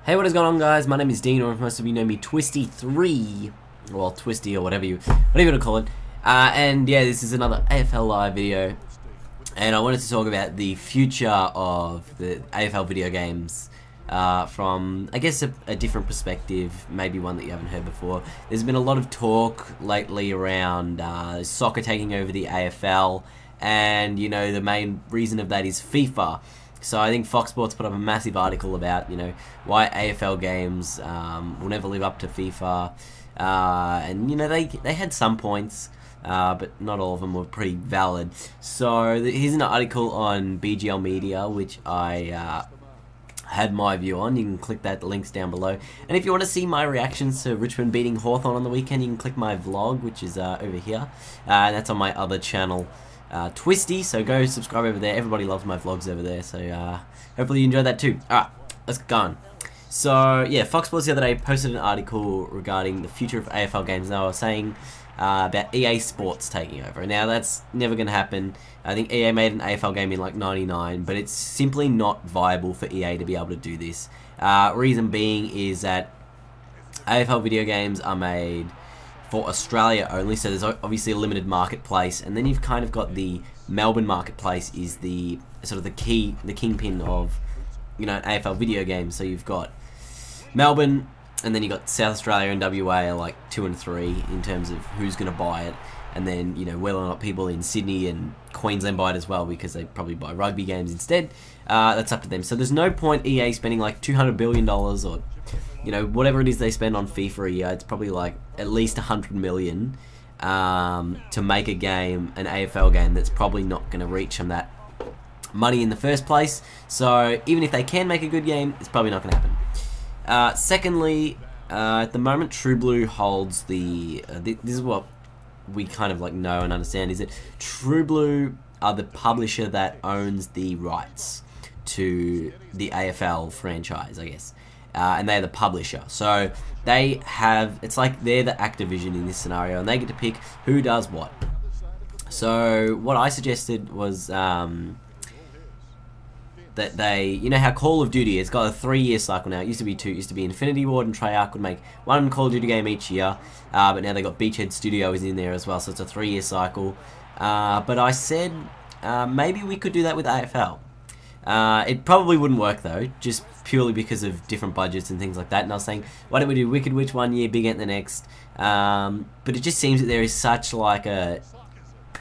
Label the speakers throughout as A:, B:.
A: Hey, what is going on, guys? My name is Dean, or most of you know me, Twisty3, well, Twisty, or whatever you want to call it. And yeah, this is another AFL Live video, and I wanted to talk about the future of the AFL video games from, I guess, a different perspective, maybe one that you haven't heard before. There's been a lot of talk lately around soccer taking over the AFL, and you know, the main reason of that is FIFA. So I think Fox Sports put up a massive article about, you know, why AFL Games will never live up to FIFA, and you know, they had some points, but not all of them were pretty valid. So here's an article on BGL Media, which I had my view on. You can click that, the link's down below. And if you want to see my reactions to Richmond beating Hawthorn on the weekend, you can click my vlog, which is over here, and that's on my other channel, Twisty, so go subscribe over there. Everybody loves my vlogs over there, so hopefully you enjoy that too. Alright, let's go on. So yeah, Fox Sports the other day posted an article regarding the future of AFL games. Now, I was saying about EA Sports taking over. Now, that's never going to happen. I think EA made an AFL game in like '99, but it's simply not viable for EA to be able to do this. Reason being is that AFL video games are made for Australia only, so there's obviously a limited marketplace, and then you've kind of got the Melbourne marketplace is the sort of the kingpin of, you know, AFL video games. So you've got Melbourne, and then you got South Australia and WA are like 2 and 3 in terms of who's going to buy it, and then, you know, whether or not people in Sydney and Queensland buy it as well, because they probably buy rugby games instead. That's up to them. So there's no point EA spending like $200 billion or, you know, whatever it is they spend on FIFA a year. It's probably like at least $100 million to make a game, an AFL game, that's probably not going to reach them that money in the first place. So even if they can make a good game, it's probably not going to happen. Secondly, at the moment, True Blue holds the. This is what we kind of like know and understand, is that True Blue are the publisher that owns the rights to the AFL franchise, I guess. And they're the publisher, so they have, it's like they're the Activision in this scenario, and they get to pick who does what. So what I suggested was that they, you know how Call of Duty, it's got a 3-year cycle now. It used to be 2. It used to be Infinity Ward and Treyarch would make one Call of Duty game each year, but now they got Beachhead Studios in there as well, so it's a 3-year cycle. But I said maybe we could do that with AFL. It probably wouldn't work though, just purely because of different budgets and things like that. And I was saying, why don't we do Wicked Witch one year, Big Ant the next? But it just seems that there is such like a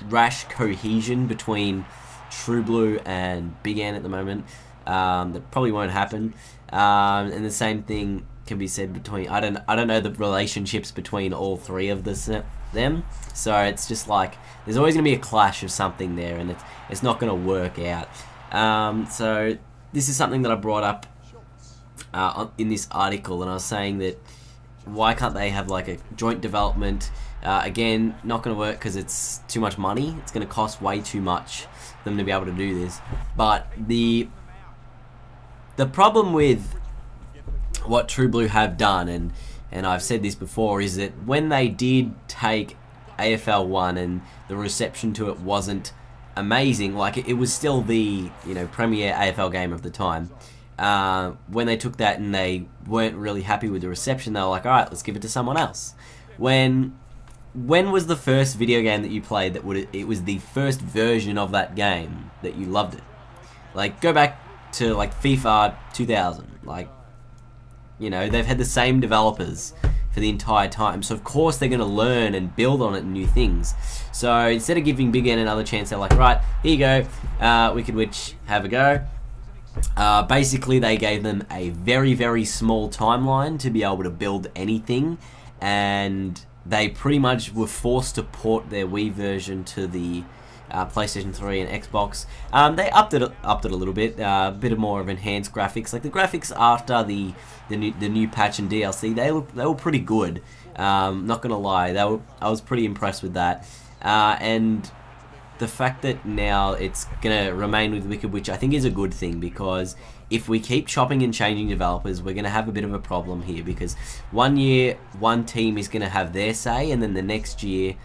A: rash cohesion between True Blue and Big Ant at the moment that probably won't happen. And the same thing can be said between, I don't know the relationships between all three of them. So it's just like there's always going to be a clash of something there, and it's not going to work out. So this is something that I brought up in this article, and I was saying that why can't they have like a joint development? Again, not going to work because it's too much money. It's going to cost way too much for them to be able to do this. But the problem with what True Blue have done, and I've said this before, is that when they did take AFL 1 and the reception to it wasn't amazing, like it was still the, you know, premier AFL game of the time. When they took that and they weren't really happy with the reception, they were like, alright, let's give it to someone else. When was the first video game that you played that it was the first version of that game that you loved it? Like, go back to like FIFA 2000, like, you know, they've had the same developers for the entire time, so of course they're going to learn and build on it and new things. So instead of giving Big Ant another chance, they're like, right, here you go, Wicked Witch, have a go. Basically, they gave them a very, very small timeline to be able to build anything, and they pretty much were forced to port their Wii version to the PlayStation 3 and Xbox. They upped it a little bit, a bit more of enhanced graphics. Like the graphics after the new patch and DLC, they were pretty good. Not gonna lie, I was pretty impressed with that. And the fact that now it's gonna remain with Wicked Witch, I think, is a good thing, because if we keep chopping and changing developers, we're gonna have a bit of a problem here, because one year one team is gonna have their say, and then the next year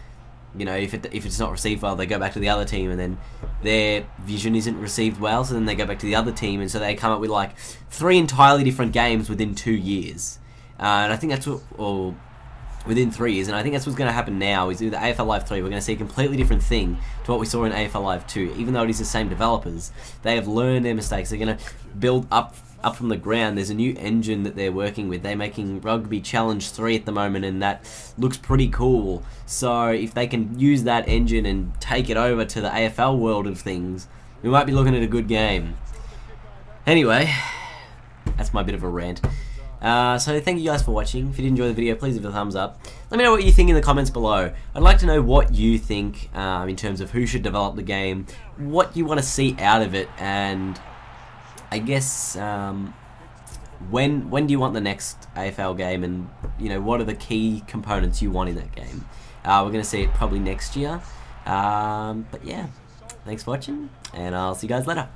A: you know, if it's not received well, they go back to the other team, and then their vision isn't received well, so then they go back to the other team, and so they come up with like 3 entirely different games within 2 years. And I think that's what, or within 3 years, and I think that's what's going to happen now. Is with AFL Live 3, we're going to see a completely different thing to what we saw in AFL Live 2. Even though it is the same developers, they have learned their mistakes. They're going to build up from the ground. There's a new engine that they're working with. They're making Rugby Challenge 3 at the moment, and that looks pretty cool. So if they can use that engine and take it over to the AFL world of things, we might be looking at a good game. Anyway, that's my bit of a rant. So thank you guys for watching. If you did enjoy the video, please leave a thumbs up. Let me know what you think in the comments below. I'd like to know what you think in terms of who should develop the game, what you want to see out of it, and I guess when do you want the next AFL game, and you know, what are the key components you want in that game. We're going to see it probably next year. But yeah, thanks for watching, and I'll see you guys later.